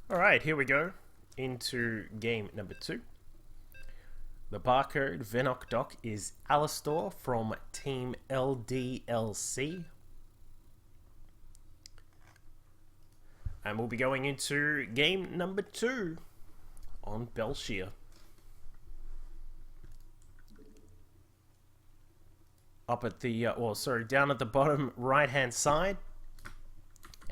Alright, here we go into game number 2. The barcode Venok Doc is Alastor from Team LDLC. And we'll be going into game number 2 on Belshire. Up at the, down at the bottom right hand side,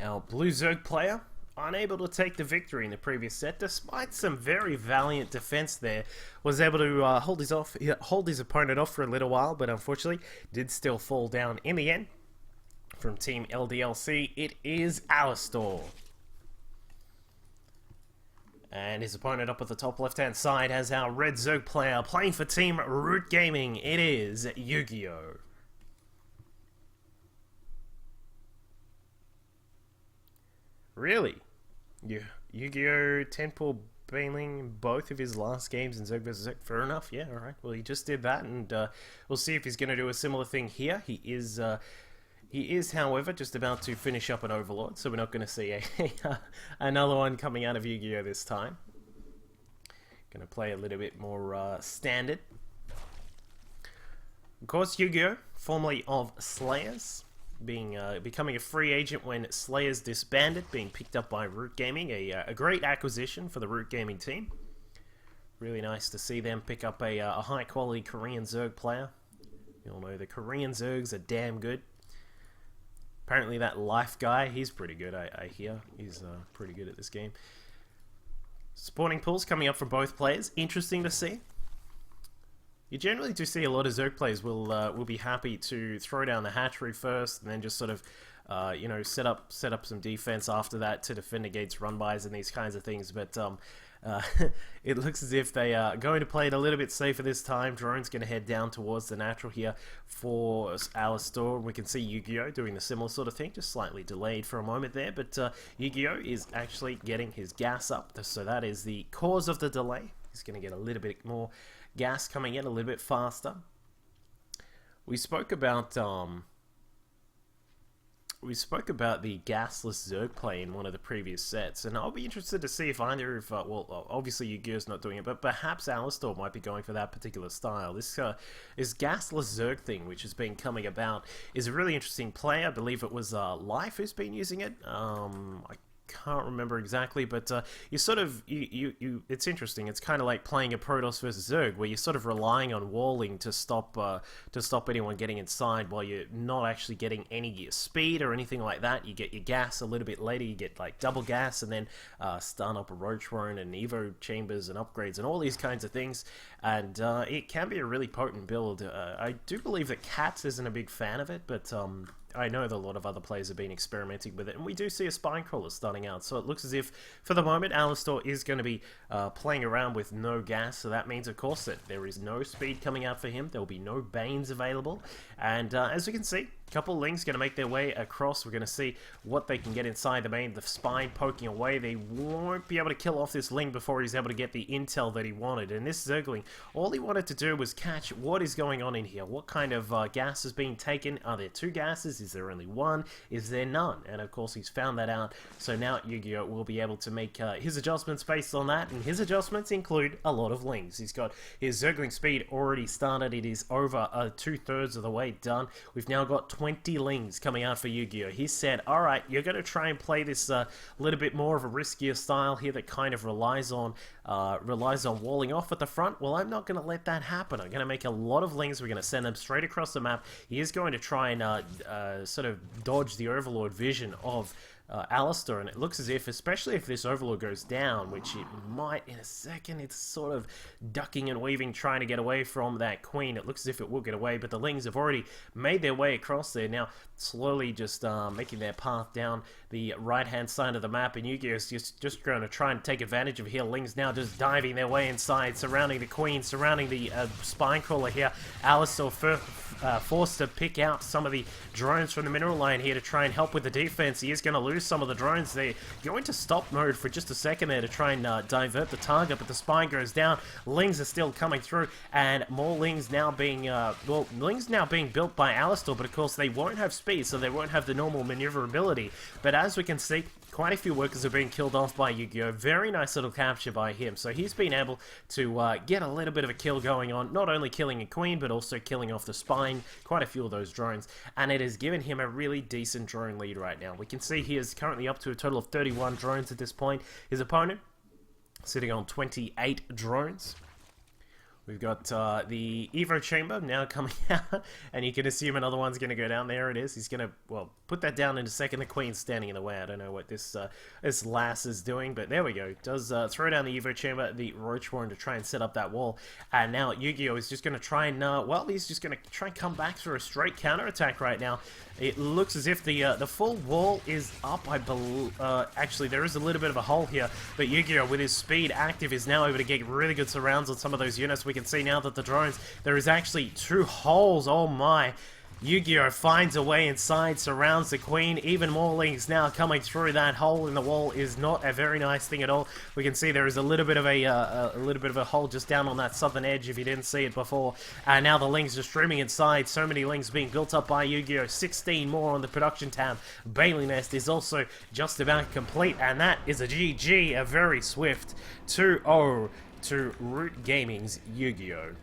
our Blue Zerg player unable to take the victory in the previous set, despite some very valiant defense there. Was able to hold his opponent off for a little while, but unfortunately did still fall down in the end. From Team LDLC, it is Alastor. And his opponent up at the top left-hand side has our Red Zerg player playing for Team Root Gaming. It is Yugioh. Really? Yugioh, Tenpool bailing both of his last games in Zerg vs. Zerg. Fair enough, yeah, alright. Well, he just did that, and we'll see if he's going to do a similar thing here. He is, however, just about to finish up an Overlord, so we're not going to see another one coming out of Yugioh this time. Going to play a little bit more standard. Of course, Yugioh, formerly of Slayers, becoming a free agent when Slayers disbanded, being picked up by Root Gaming, a great acquisition for the Root Gaming team. Really nice to see them pick up a high-quality Korean Zerg player. You all know the Korean Zergs are damn good. Apparently that Life guy, he's pretty good, I hear. He's pretty good at this game. Spawning pools coming up from both players. Interesting to see. You generally do see a lot of Zerg players will be happy to throw down the hatchery first, and then just sort of, set up some defense after that to defend against run-bys and these kinds of things. But it looks as if they are going to play it a little bit safer this time. Drone's going to head down towards the natural here for Alastor. We can see Yugioh doing the similar sort of thing, just slightly delayed for a moment there. But Yugioh is actually getting his gas up, so that is the cause of the delay. He's going to get a little bit more gas coming in a little bit faster. We spoke about the gasless Zerg play in one of the previous sets, and I'll be interested to see if either of, obviously Yugioh's not doing it, but perhaps Alastor might be going for that particular style. This gasless Zerg thing, which has been coming about, is a really interesting play. I believe it was Life who's been using it. I can't remember exactly, but you sort of it's interesting. It's kind of like playing a Protoss versus Zerg, where you're sort of relying on walling to stop anyone getting inside, while you're not actually getting any speed or anything like that. You get your gas a little bit later. You get like double gas, and then start up a Roach Warren and Evo chambers and upgrades and all these kinds of things. And it can be a really potent build. I do believe that Katz isn't a big fan of it, but I know that a lot of other players have been experimenting with it, and we do see a Spinecrawler starting out, so it looks as if, for the moment, Alastor is going to be playing around with no gas, so that means, of course, that there is no speed coming out for him. There will be no Banes available, and as we can see, a couple Lings going to make their way across. We're going to see what they can get inside the main. The Spine poking away. They won't be able to kill off this Ling before he's able to get the intel that he wanted, and this Zergling, all he wanted to do was catch what is going on in here. What kind of gas is being taken? Are there two gases? Is there only one? Is there none? And of course he's found that out, so now Yugioh will be able to make his adjustments based on that, and his adjustments include a lot of Lings. He's got his Zergling speed already started. It is over 2/3 of the way done. We've now got 20 Lings coming out for Yugioh. He said, alright, you're going to try and play this little bit more of a riskier style here that kind of relies on walling off at the front. Well, I'm not going to let that happen. I'm going to make a lot of Lings. We're going to send them straight across the map. He is going to try and sort of dodge the Overlord vision of Alastor, and it looks as if, especially if this Overlord goes down, which it might in a second, it's sort of ducking and weaving, trying to get away from that Queen. It looks as if it will get away, but the Lings have already made their way across there, now slowly just making their path down the right-hand side of the map, and Yugioh is just going to try and take advantage of here. Lings now just diving their way inside, surrounding the Queen, surrounding the Spinecrawler here. Alastor forced to pick out some of the drones from the mineral line here to try and help with the defense. He is going to lose some of the drones. They go into stop mode for just a second there to try and divert the target, but the spine goes down. Lings are still coming through, and more Lings now being Lings now being built by Alastor, but of course they won't have speed, so they won't have the normal maneuverability. But as we can see, quite a few workers are being killed off by Yugioh. Very nice little capture by him. So he's been able to get a little bit of a kill going on, not only killing a queen, but also killing off the spine, quite a few of those drones, and it has given him a really decent drone lead right now. We can see he is currently up to a total of 31 drones at this point. His opponent sitting on 28 drones. We've got the Evo chamber now coming out, and you can assume another one's going to go down. There it is. He's going to, well, put that down in a second. The queen's standing in the way. I don't know what this lass is doing, but there we go. Does throw down the Evo chamber, the Roach Warren to try and set up that wall. And now Yugioh is just going to try and, well, he's just going to try and come back through a straight counterattack right now. It looks as if the full wall is up, I believe. Actually, there is a little bit of a hole here, but Yugioh, with his speed active, is now able to get really good surrounds on some of those units. We can see now that the drones, there is actually 2 holes. Oh my. Yugioh finds a way inside, surrounds the queen. Even more links now coming through. That hole in the wall is not a very nice thing at all. We can see there is a little bit of a hole just down on that southern edge if you didn't see it before. And now the links are streaming inside. So many links being built up by Yugioh. 16 more on the production tab. Bailey Nest is also just about complete, and that is a GG, a very swift 2-0 to Root Gaming's Yugioh.